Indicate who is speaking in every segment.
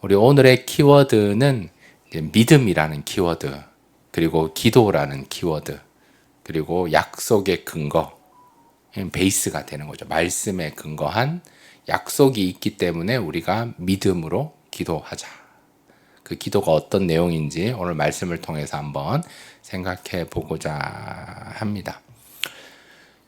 Speaker 1: 우리 오늘의 키워드는 믿음이라는 키워드, 그리고 기도라는 키워드, 그리고 약속의 근거, 베이스가 되는 거죠. 말씀에 근거한 약속이 있기 때문에 우리가 믿음으로 기도하자. 그 기도가 어떤 내용인지 오늘 말씀을 통해서 한번 생각해 보고자 합니다.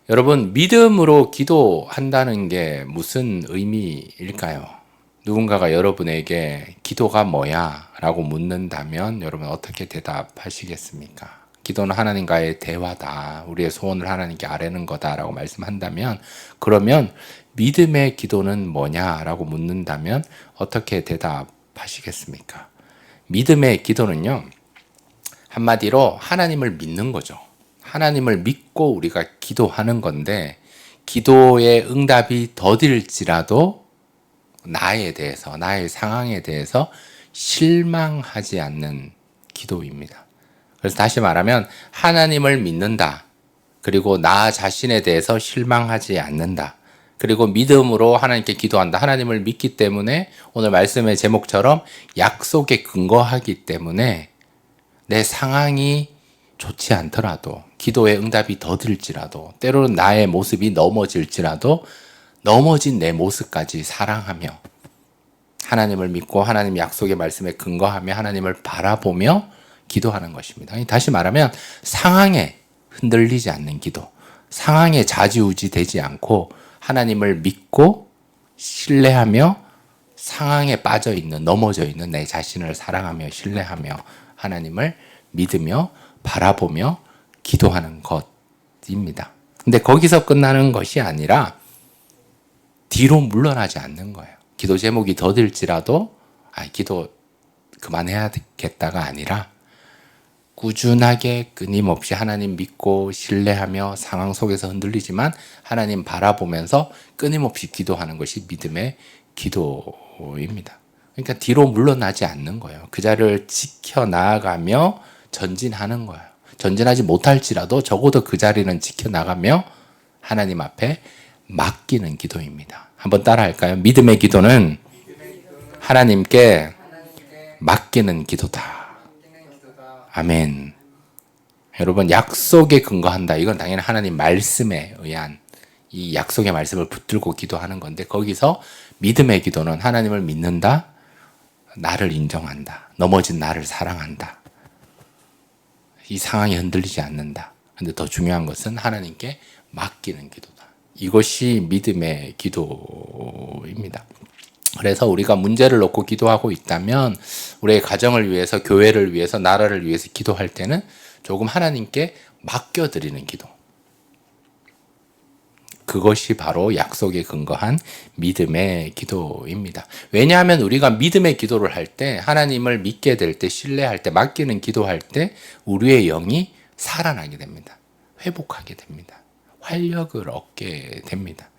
Speaker 1: 여러분, 믿음으로 기도한다는 게 무슨 의미일까요? 누군가가 여러분에게 기도가 뭐야? 라고 묻는다면 여러분 어떻게 대답하시겠습니까? 기도는 하나님과의 대화다. 우리의 소원을 하나님께 아뢰는 거다. 라고 말씀한다면, 그러면 믿음의 기도는 뭐냐? 라고 묻는다면 어떻게 대답하시겠습니까? 믿음의 기도는요, 한마디로 하나님을 믿는 거죠. 하나님을 믿고 우리가 기도하는 건데, 기도의 응답이 더딜지라도 나에 대해서, 나의 상황에 대해서 실망하지 않는 기도입니다. 그래서 다시 말하면 하나님을 믿는다. 그리고 나 자신에 대해서 실망하지 않는다. 그리고 믿음으로 하나님께 기도한다. 하나님을 믿기 때문에 오늘 말씀의 제목처럼 약속에 근거하기 때문에 내 상황이 좋지 않더라도, 기도의 응답이 더딜지라도, 때로는 나의 모습이 넘어질지라도 넘어진 내 모습까지 사랑하며 하나님을 믿고 하나님 약속의 말씀에 근거하며 하나님을 바라보며 기도하는 것입니다. 다시 말하면 상황에 흔들리지 않는 기도, 상황에 좌지우지 되지 않고 하나님을 믿고 신뢰하며 상황에 빠져 있는, 넘어져 있는 내 자신을 사랑하며 신뢰하며 하나님을 믿으며 바라보며 기도하는 것입니다. 근데 거기서 끝나는 것이 아니라 뒤로 물러나지 않는 거예요. 기도 제목이 더딜지라도 기도 그만해야겠다가 아니라 꾸준하게 끊임없이 하나님 믿고 신뢰하며 상황 속에서 흔들리지만 하나님 바라보면서 끊임없이 기도하는 것이 믿음의 기도입니다. 그러니까 뒤로 물러나지 않는 거예요. 그 자리를 지켜나가며 전진하는 거예요. 전진하지 못할지라도 적어도 그 자리는 지켜나가며 하나님 앞에 맡기는 기도입니다. 한번 따라 할까요? 믿음의 기도는 하나님께 맡기는 기도다. 아멘. 여러분, 약속에 근거한다. 이건 당연히 하나님 말씀에 의한 이 약속의 말씀을 붙들고 기도하는 건데, 거기서 믿음의 기도는 하나님을 믿는다. 나를 인정한다. 넘어진 나를 사랑한다. 이 상황이 흔들리지 않는다. 근데 더 중요한 것은 하나님께 맡기는 기도다. 이것이 믿음의 기도입니다. 그래서 우리가 문제를 놓고 기도하고 있다면 우리의 가정을 위해서, 교회를 위해서, 나라를 위해서 기도할 때는 조금 하나님께 맡겨드리는 기도. 그것이 바로 약속에 근거한 믿음의 기도입니다. 왜냐하면 우리가 믿음의 기도를 할 때, 하나님을 믿게 될 때, 신뢰할 때, 맡기는 기도할 때 우리의 영이 살아나게 됩니다. 회복하게 됩니다. 활력을 얻게 됩니다.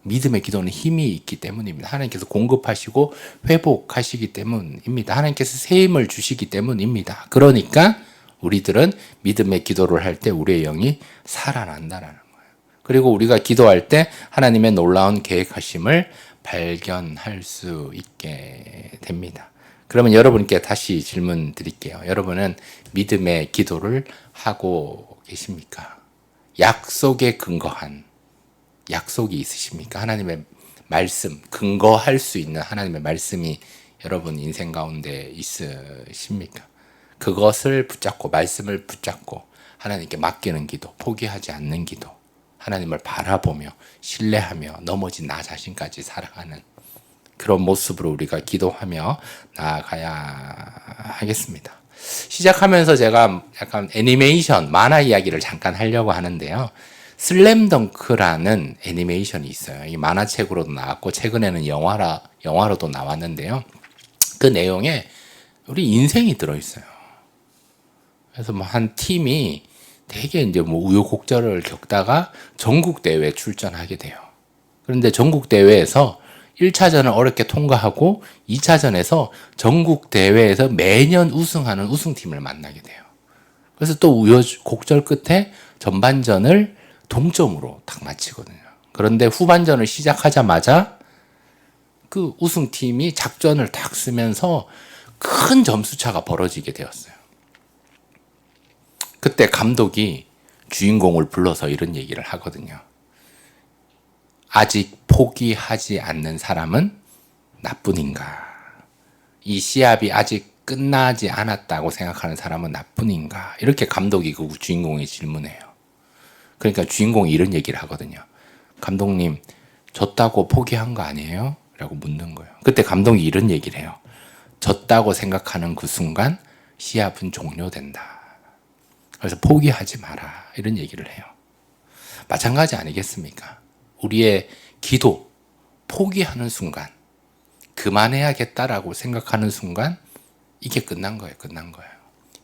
Speaker 1: 믿음의 기도는 힘이 있기 때문입니다. 하나님께서 공급하시고 회복하시기 때문입니다. 하나님께서 새 힘을 주시기 때문입니다. 그러니까 우리들은 믿음의 기도를 할 때 우리의 영이 살아난다라는 거예요. 그리고 우리가 기도할 때 하나님의 놀라운 계획하심을 발견할 수 있게 됩니다. 그러면 여러분께 다시 질문 드릴게요. 여러분은 믿음의 기도를 하고 계십니까? 약속에 근거한 약속이 있으십니까? 하나님의 말씀, 근거할 수 있는 하나님의 말씀이 여러분 인생 가운데 있으십니까? 그것을 붙잡고, 말씀을 붙잡고 하나님께 맡기는 기도, 포기하지 않는 기도, 하나님을 바라보며 신뢰하며 넘어진 나 자신까지 사랑하는 그런 모습으로 우리가 기도하며 나아가야 하겠습니다. 시작하면서 제가 약간 애니메이션, 만화 이야기를 잠깐 하려고 하는데요. 슬램덩크라는 애니메이션이 있어요. 이 만화책으로도 나왔고 최근에는 영화로도 나왔는데요. 그 내용에 우리 인생이 들어있어요. 그래서 뭐 한 팀이 되게 이제 뭐 우여곡절을 겪다가 전국 대회에 출전하게 돼요. 그런데 전국 대회에서 1차전을 어렵게 통과하고 2차전에서 전국 대회에서 매년 우승하는 우승팀을 만나게 돼요. 그래서 또 우여곡절 끝에 전반전을 동점으로 딱 마치거든요. 그런데 후반전을 시작하자마자 그 우승팀이 작전을 딱 쓰면서 큰 점수차가 벌어지게 되었어요. 그때 감독이 주인공을 불러서 이런 얘기를 하거든요. 아직 포기하지 않는 사람은 나뿐인가? 이 시합이 아직 끝나지 않았다고 생각하는 사람은 나뿐인가? 이렇게 감독이 그 주인공에 질문해요. 그러니까 주인공이 이런 얘기를 하거든요. 감독님, 졌다고 포기한 거 아니에요? 라고 묻는 거예요. 그때 감독이 이런 얘기를 해요. 졌다고 생각하는 그 순간 시합은 종료된다. 그래서 포기하지 마라. 이런 얘기를 해요. 마찬가지 아니겠습니까? 우리의 기도, 포기하는 순간, 그만해야겠다라고 생각하는 순간, 이게 끝난 거예요. 끝난 거예요.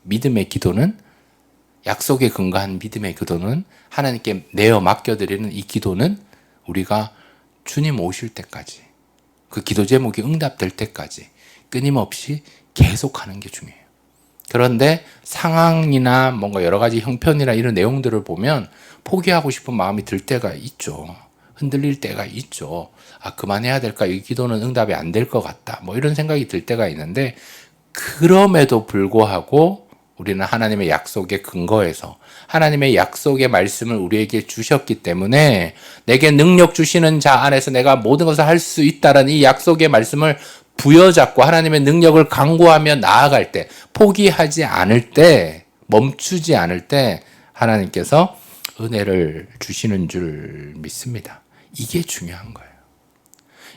Speaker 1: 믿음의 기도는, 약속에 근거한 믿음의 기도는, 하나님께 내어 맡겨드리는 이 기도는 우리가 주님 오실 때까지, 그 기도 제목이 응답될 때까지 끊임없이 계속하는 게 중요해요. 그런데 상황이나 뭔가 여러 가지 형편이나 이런 내용들을 보면 포기하고 싶은 마음이 들 때가 있죠. 흔들릴 때가 있죠. 아, 그만해야 될까? 이 기도는 응답이 안 될 것 같다. 뭐 이런 생각이 들 때가 있는데, 그럼에도 불구하고 우리는 하나님의 약속에 근거해서 하나님의 약속의 말씀을 우리에게 주셨기 때문에 내게 능력 주시는 자 안에서 내가 모든 것을 할 수 있다라는 이 약속의 말씀을 부여잡고 하나님의 능력을 강구하며 나아갈 때, 포기하지 않을 때, 멈추지 않을 때 하나님께서 은혜를 주시는 줄 믿습니다. 이게 중요한 거예요.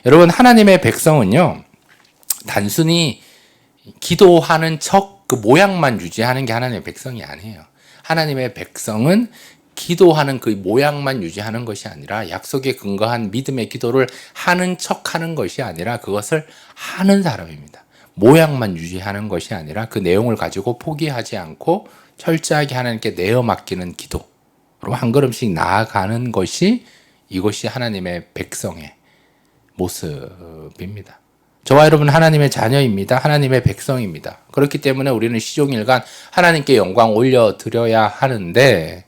Speaker 1: 여러분, 하나님의 백성은요, 단순히 기도하는 척 그 모양만 유지하는 게 하나님의 백성이 아니에요. 하나님의 백성은 기도하는 그 모양만 유지하는 것이 아니라 약속에 근거한 믿음의 기도를 하는 척 하는 것이 아니라 그것을 하는 사람입니다. 모양만 유지하는 것이 아니라 그 내용을 가지고 포기하지 않고 철저하게 하나님께 내어 맡기는 기도로 한 걸음씩 나아가는 것이, 이것이 하나님의 백성의 모습입니다. 저와 여러분은 하나님의 자녀입니다. 하나님의 백성입니다. 그렇기 때문에 우리는 시종일관 하나님께 영광 올려드려야 하는데,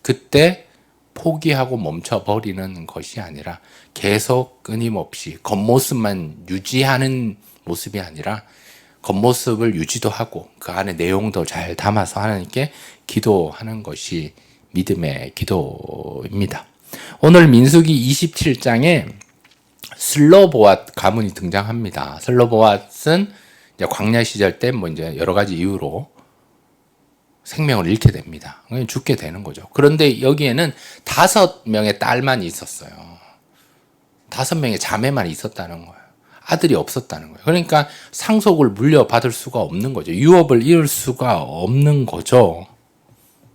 Speaker 1: 그때 포기하고 멈춰버리는 것이 아니라 계속 끊임없이 겉모습만 유지하는 모습이 아니라 겉모습을 유지도 하고 그 안에 내용도 잘 담아서 하나님께 기도하는 것이 믿음의 기도입니다. 오늘 민수기 27장에 슬로보앗 가문이 등장합니다. 슬로보앗은 이제 광야 시절 때 뭐 이제 여러 가지 이유로 생명을 잃게 됩니다. 죽게 되는 거죠. 그런데 여기에는 5명의 딸만 있었어요. 5명의 자매만 있었다는 거예요. 아들이 없었다는 거예요. 그러니까 상속을 물려받을 수가 없는 거죠. 유업을 이을 수가 없는 거죠.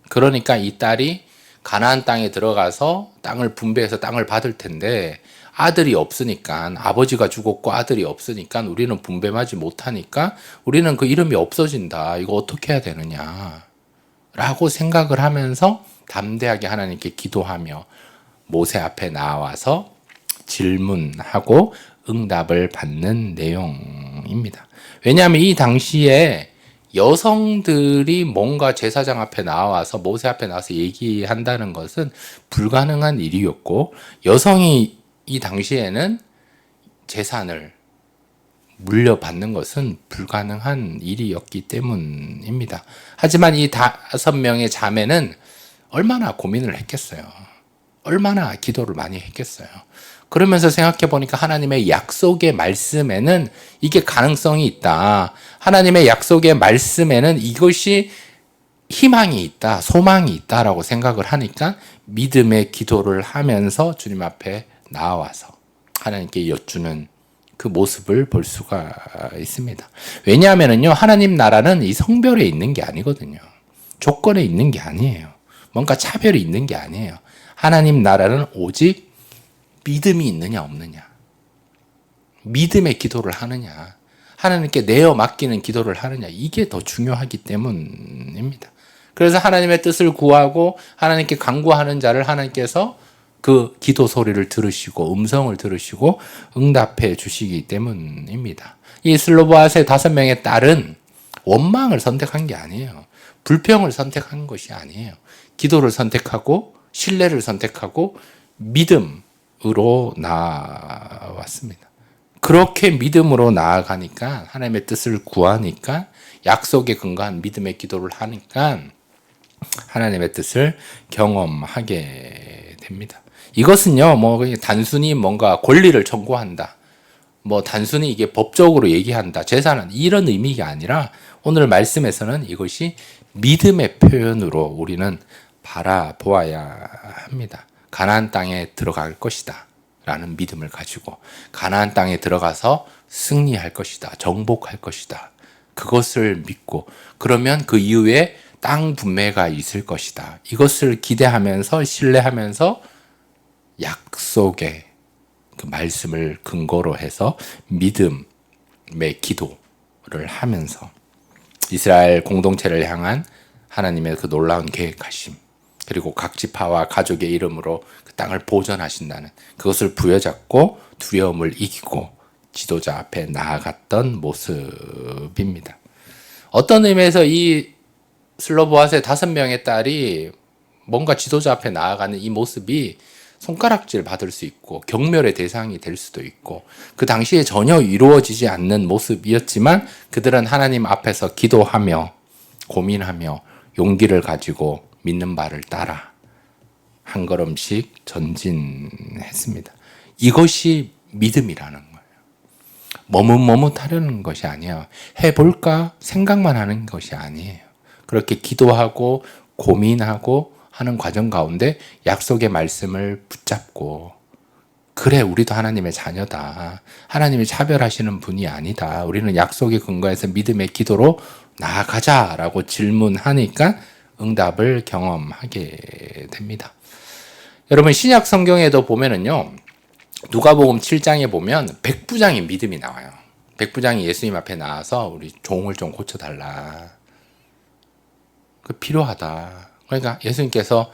Speaker 1: 그러니까 이 딸이 가나안 땅에 들어가서 땅을 분배해서 땅을 받을 텐데, 아들이 없으니까, 아버지가 죽었고 아들이 없으니까 우리는 분배하지 못하니까 우리는 그 이름이 없어진다. 이거 어떻게 해야 되느냐 라고 생각을 하면서 담대하게 하나님께 기도하며 모세 앞에 나와서 질문하고 응답을 받는 내용입니다. 왜냐하면 이 당시에 여성들이 뭔가 제사장 앞에 나와서 모세 앞에 나와서 얘기한다는 것은 불가능한 일이었고, 여성이 이 당시에는 재산을 물려받는 것은 불가능한 일이었기 때문입니다. 하지만 이 5명의 자매는 얼마나 고민을 했겠어요. 얼마나 기도를 많이 했겠어요. 그러면서 생각해 보니까 하나님의 약속의 말씀에는 이게 가능성이 있다. 하나님의 약속의 말씀에는 이것이 희망이 있다, 소망이 있다라고 생각을 하니까 믿음의 기도를 하면서 주님 앞에 나와서 하나님께 여쭈는 그 모습을 볼 수가 있습니다. 왜냐하면요, 하나님 나라는 이 성별에 있는 게 아니거든요. 조건에 있는 게 아니에요. 뭔가 차별이 있는 게 아니에요. 하나님 나라는 오직 믿음이 있느냐 없느냐, 믿음의 기도를 하느냐, 하나님께 내어 맡기는 기도를 하느냐, 이게 더 중요하기 때문입니다. 그래서 하나님의 뜻을 구하고 하나님께 간구하는 자를 하나님께서 그 기도 소리를 들으시고 음성을 들으시고 응답해 주시기 때문입니다. 이 슬로보앗의 5명의 딸은 원망을 선택한 게 아니에요. 불평을 선택한 것이 아니에요. 기도를 선택하고 신뢰를 선택하고 믿음으로 나왔습니다. 그렇게 믿음으로 나아가니까, 하나님의 뜻을 구하니까, 약속에 근거한 믿음의 기도를 하니까 하나님의 뜻을 경험하게 됩니다. 이것은요, 단순히 뭔가 권리를 청구한다, 단순히 이게 법적으로 얘기한다, 재산은 이런 의미가 아니라 오늘 말씀에서는 이것이 믿음의 표현으로 우리는 바라보아야 합니다. 가나안 땅에 들어갈 것이다 라는 믿음을 가지고 가나안 땅에 들어가서 승리할 것이다, 정복할 것이다, 그것을 믿고, 그러면 그 이후에 땅 분배가 있을 것이다, 이것을 기대하면서 신뢰하면서 약속의 그 말씀을 근거로 해서 믿음의 기도를 하면서 이스라엘 공동체를 향한 하나님의 그 놀라운 계획하심, 그리고 각 지파와 가족의 이름으로 그 땅을 보존하신다는 그것을 부여잡고 두려움을 이기고 지도자 앞에 나아갔던 모습입니다. 어떤 의미에서 이 슬로보아스의 5명의 딸이 뭔가 지도자 앞에 나아가는 이 모습이 손가락질 받을 수 있고 경멸의 대상이 될 수도 있고, 그 당시에 전혀 이루어지지 않는 모습이었지만 그들은 하나님 앞에서 기도하며 고민하며 용기를 가지고 믿는 바를 따라 한 걸음씩 전진했습니다. 이것이 믿음이라는 거예요. 머뭇머뭇하려는 것이 아니에요. 해볼까 생각만 하는 것이 아니에요. 그렇게 기도하고 고민하고 하는 과정 가운데 약속의 말씀을 붙잡고, 그래, 우리도 하나님의 자녀다, 하나님이 차별하시는 분이 아니다, 우리는 약속에 근거해서 믿음의 기도로 나아가자라고 질문하니까 응답을 경험하게 됩니다. 여러분, 신약 성경에도 보면은요, 누가복음 7장에 보면 백부장의 믿음이 나와요. 백부장이 예수님 앞에 나와서 우리 종을 좀 고쳐달라, 그 필요하다. 그러니까 예수님께서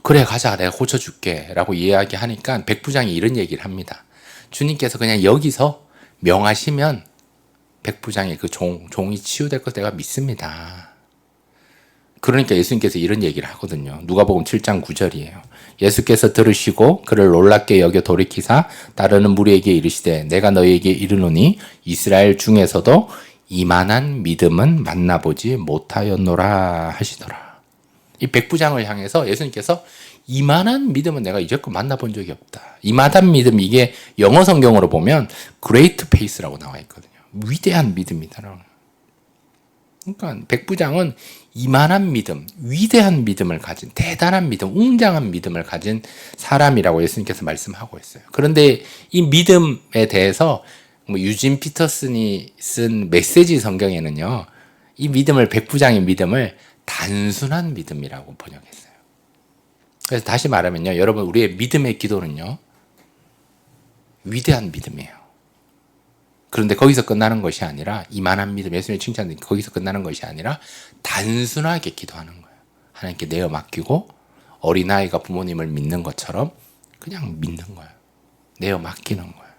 Speaker 1: 그래 가자, 내가 고쳐줄게 라고 이야기하니까 백부장이 이런 얘기를 합니다. 주님께서 그냥 여기서 명하시면 백부장의 그 종이 치유될 것 내가 믿습니다. 그러니까 예수님께서 이런 얘기를 하거든요. 누가복음 7장 9절이에요. 예수께서 들으시고 그를 놀랍게 여겨 돌이키사 따르는 무리에게 이르시되 내가 너희에게 이르노니 이스라엘 중에서도 이만한 믿음은 만나보지 못하였노라 하시더라. 이 백부장을 향해서 예수님께서 이만한 믿음은 내가 이제껏 만나본 적이 없다. 이만한 믿음, 이게 영어 성경으로 보면 great faith라고 나와 있거든요. 위대한 믿음이다. 그러니까 백부장은 이만한 믿음, 위대한 믿음을 가진, 대단한 믿음, 웅장한 믿음을 가진 사람이라고 예수님께서 말씀하고 있어요. 그런데 이 믿음에 대해서 유진 피터슨이 쓴 메시지 성경에는요, 이 믿음을, 백부장의 믿음을 단순한 믿음이라고 번역했어요. 그래서 다시 말하면요, 여러분, 우리의 믿음의 기도는요, 위대한 믿음이에요. 그런데 거기서 끝나는 것이 아니라, 이만한 믿음, 예수님의 칭찬이 거기서 끝나는 것이 아니라 단순하게 기도하는 거예요. 하나님께 내어 맡기고 어린아이가 부모님을 믿는 것처럼 그냥 믿는 거예요. 내어 맡기는 거예요.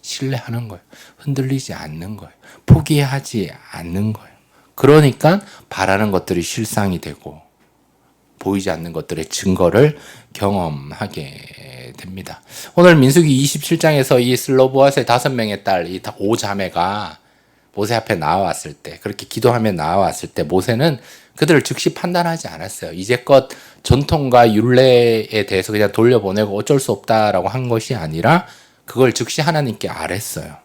Speaker 1: 신뢰하는 거예요. 흔들리지 않는 거예요. 포기하지 않는 거예요. 그러니까 바라는 것들이 실상이 되고 보이지 않는 것들의 증거를 경험하게 됩니다. 오늘 민수기 27장에서 이 슬로보아스의 5명의 딸, 이 5자매가 모세 앞에 나와왔을 때, 그렇게 기도하며 나와왔을 때 모세는 그들을 즉시 판단하지 않았어요. 이제껏 전통과 율례에 대해서 그냥 돌려보내고 어쩔 수 없다라고 한 것이 아니라 그걸 즉시 하나님께 아뢰었어요.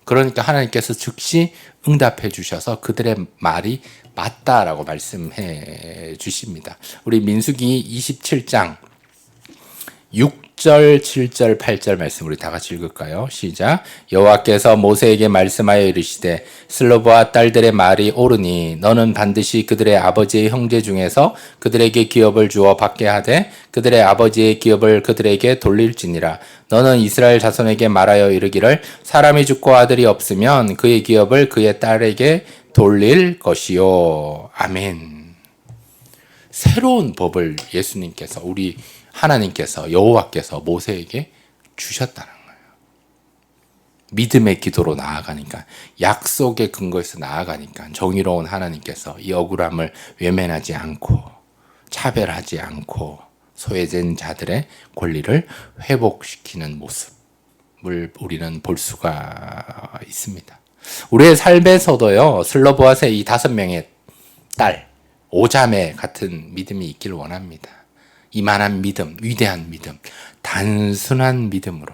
Speaker 1: 그러니까 하나님께서 즉시 응답해 주셔서 그들의 말이 맞다라고 말씀해 주십니다. 우리 민수기 27장 6절, 7절, 8절 말씀 우리 다 같이 읽을까요? 시작. 여호와께서 모세에게 말씀하여 이르시되 슬로보아 딸들의 말이 옳으니 너는 반드시 그들의 아버지의 형제 중에서 그들에게 기업을 주어 받게 하되 그들의 아버지의 기업을 그들에게 돌릴지니라. 너는 이스라엘 자손에게 말하여 이르기를 사람이 죽고 아들이 없으면 그의 기업을 그의 딸에게 돌릴 것이요. 아멘. 새로운 법을 예수님께서, 우리 하나님께서, 여호와께서 모세에게 주셨다는 거예요. 믿음의 기도로 나아가니까, 약속의 근거에서 나아가니까 정의로운 하나님께서 이 억울함을 외면하지 않고 차별하지 않고 소외된 자들의 권리를 회복시키는 모습, 우리는 볼 수가 있습니다. 우리의 삶에서도요, 슬로보아스의 이 5명의 딸, 오자매 같은 믿음이 있기를 원합니다. 이만한 믿음, 위대한 믿음, 단순한 믿음으로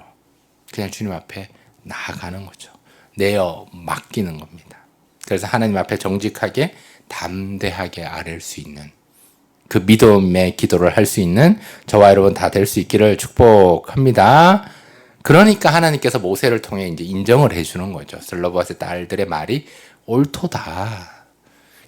Speaker 1: 그냥 주님 앞에 나아가는 거죠. 내어 맡기는 겁니다. 그래서 하나님 앞에 정직하게 담대하게 아뢰일 수 있는 그 믿음의 기도를 할 수 있는 저와 여러분 다 될 수 있기를 축복합니다. 그러니까 하나님께서 모세를 통해 이제 인정을 해주는 거죠. 슬로보아스의 딸들의 말이 옳도다.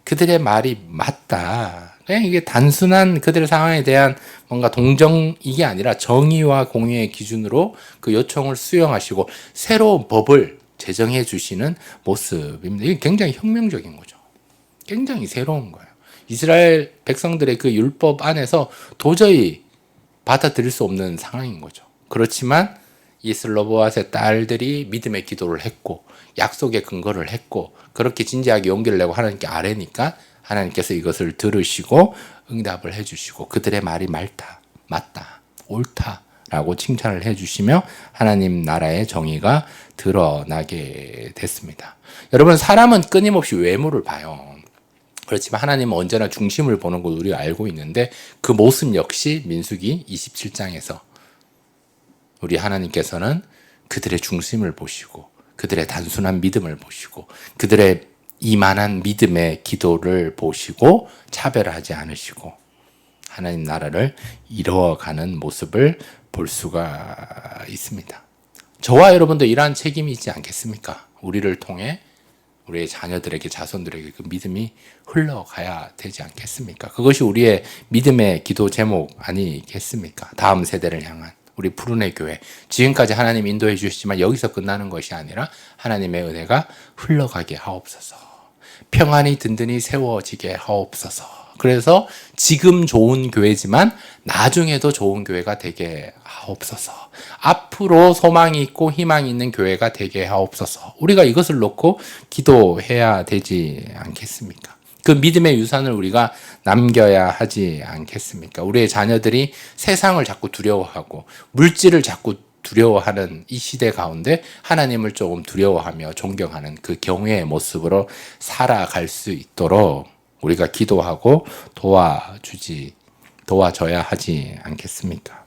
Speaker 1: 그들의 말이 맞다. 그냥 이게 단순한 그들의 상황에 대한 뭔가 동정 이게 아니라 정의와 공의의 기준으로 그 요청을 수용하시고 새로운 법을 제정해 주시는 모습입니다. 이게 굉장히 혁명적인 거죠. 굉장히 새로운 거예요. 이스라엘 백성들의 그 율법 안에서 도저히 받아들일 수 없는 상황인 거죠. 그렇지만 이 슬로보아스의 딸들이 믿음의 기도를 했고 약속의 근거를 했고 그렇게 진지하게 용기를 내고 하나님께 아뢰니까 하나님께서 이것을 들으시고 응답을 해주시고 그들의 말이 맞다, 옳다라고 칭찬을 해주시며 하나님 나라의 정의가 드러나게 됐습니다. 여러분, 사람은 끊임없이 외모를 봐요. 그렇지만 하나님은 언제나 중심을 보는 걸 우리가 알고 있는데 그 모습 역시 민수기 27장에서 우리 하나님께서는 그들의 중심을 보시고 그들의 단순한 믿음을 보시고 그들의 이만한 믿음의 기도를 보시고 차별하지 않으시고 하나님 나라를 이루어가는 모습을 볼 수가 있습니다. 저와 여러분도 이러한 책임이 있지 않겠습니까? 우리를 통해 우리의 자녀들에게 자손들에게 그 믿음이 흘러가야 되지 않겠습니까? 그것이 우리의 믿음의 기도 제목 아니겠습니까? 다음 세대를 향한 우리 푸른의 교회, 지금까지 하나님 인도해 주시지만 여기서 끝나는 것이 아니라 하나님의 은혜가 흘러가게 하옵소서. 평안이 든든히 세워지게 하옵소서. 그래서 지금 좋은 교회지만 나중에도 좋은 교회가 되게 하옵소서. 앞으로 소망이 있고 희망이 있는 교회가 되게 하옵소서. 우리가 이것을 놓고 기도해야 되지 않겠습니까? 그 믿음의 유산을 우리가 남겨야 하지 않겠습니까? 우리의 자녀들이 세상을 자꾸 두려워하고 물질을 자꾸 두려워하는 이 시대 가운데 하나님을 조금 두려워하며 존경하는 그 경외의 모습으로 살아갈 수 있도록 우리가 기도하고 도와줘야 하지 않겠습니까?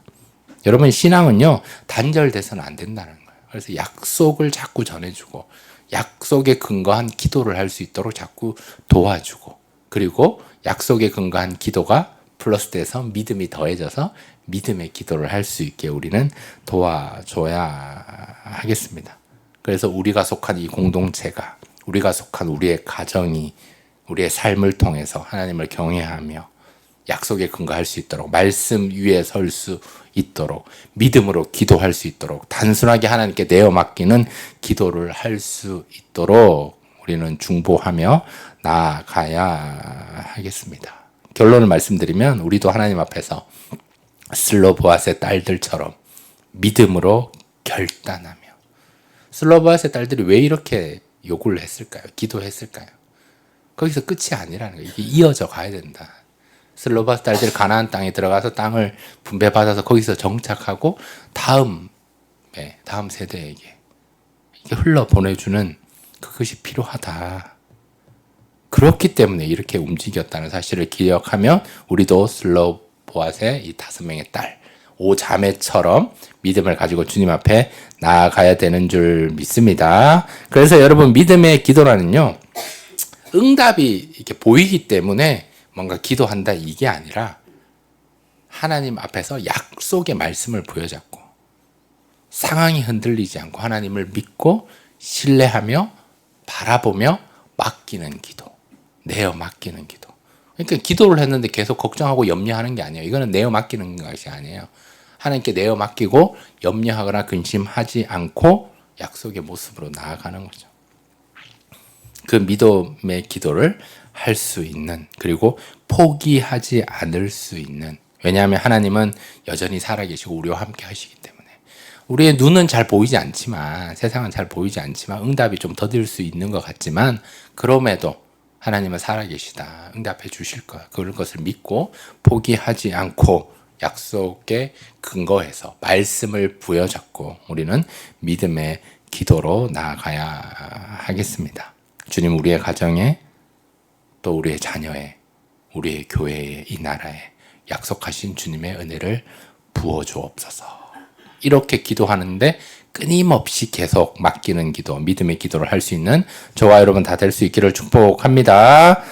Speaker 1: 여러분, 신앙은요, 단절돼서는 안 된다는 거예요. 그래서 약속을 자꾸 전해주고 약속에 근거한 기도를 할 수 있도록 자꾸 도와주고 그리고 약속에 근거한 기도가 플러스돼서 믿음이 더해져서 믿음의 기도를 할 수 있게 우리는 도와줘야 하겠습니다. 그래서 우리가 속한 이 공동체가 우리가 속한 우리의 가정이 우리의 삶을 통해서 하나님을 경외하며 약속에 근거할 수 있도록 말씀 위에 설 수 있도록 믿음으로 기도할 수 있도록 단순하게 하나님께 내어 맡기는 기도를 할 수 있도록 우리는 중보하며 나아가야 하겠습니다. 결론을 말씀드리면 우리도 하나님 앞에서 슬로보아스의 딸들처럼 믿음으로 결단하며 슬로보아스의 딸들이 왜 이렇게 요구를 했을까요? 기도했을까요? 거기서 끝이 아니라는 거예요. 이게 이어져 가야 된다. 슬로바스 딸들이 가나안 땅에 들어가서 땅을 분배받아서 거기서 정착하고 다음 세대에게 이렇게 흘러 보내주는 그것이 필요하다. 그렇기 때문에 이렇게 움직였다는 사실을 기억하면 우리도 슬로보아스의 이 5명의 딸, 5자매처럼 믿음을 가지고 주님 앞에 나아가야 되는 줄 믿습니다. 그래서 여러분, 믿음의 기도라는요, 응답이 이렇게 보이기 때문에 뭔가 기도한다 이게 아니라 하나님 앞에서 약속의 말씀을 부여잡고 상황이 흔들리지 않고 하나님을 믿고 신뢰하며 바라보며 맡기는 기도, 내어 맡기는 기도. 그러니까 기도를 했는데 계속 걱정하고 염려하는 게 아니에요. 이거는 내어 맡기는 것이 아니에요. 하나님께 내어 맡기고 염려하거나 근심하지 않고 약속의 모습으로 나아가는 거죠. 그 믿음의 기도를 할 수 있는, 그리고 포기하지 않을 수 있는, 왜냐하면 하나님은 여전히 살아계시고 우리와 함께 하시기 때문에 우리의 눈은 잘 보이지 않지만, 세상은 잘 보이지 않지만 응답이 좀 더딜 수 있는 것 같지만 그럼에도 하나님은 살아계시다, 응답해 주실 것, 그런 것을 믿고 포기하지 않고 약속에 근거해서 말씀을 부여잡고 우리는 믿음의 기도로 나아가야 하겠습니다. 주님, 우리의 가정에 또 우리의 자녀에 우리의 교회에 이 나라에 약속하신 주님의 은혜를 부어 주옵소서. 이렇게 기도하는데 끊임없이 계속 맡기는 기도, 믿음의 기도를 할 수 있는 저와 여러분 다 될 수 있기를 축복합니다.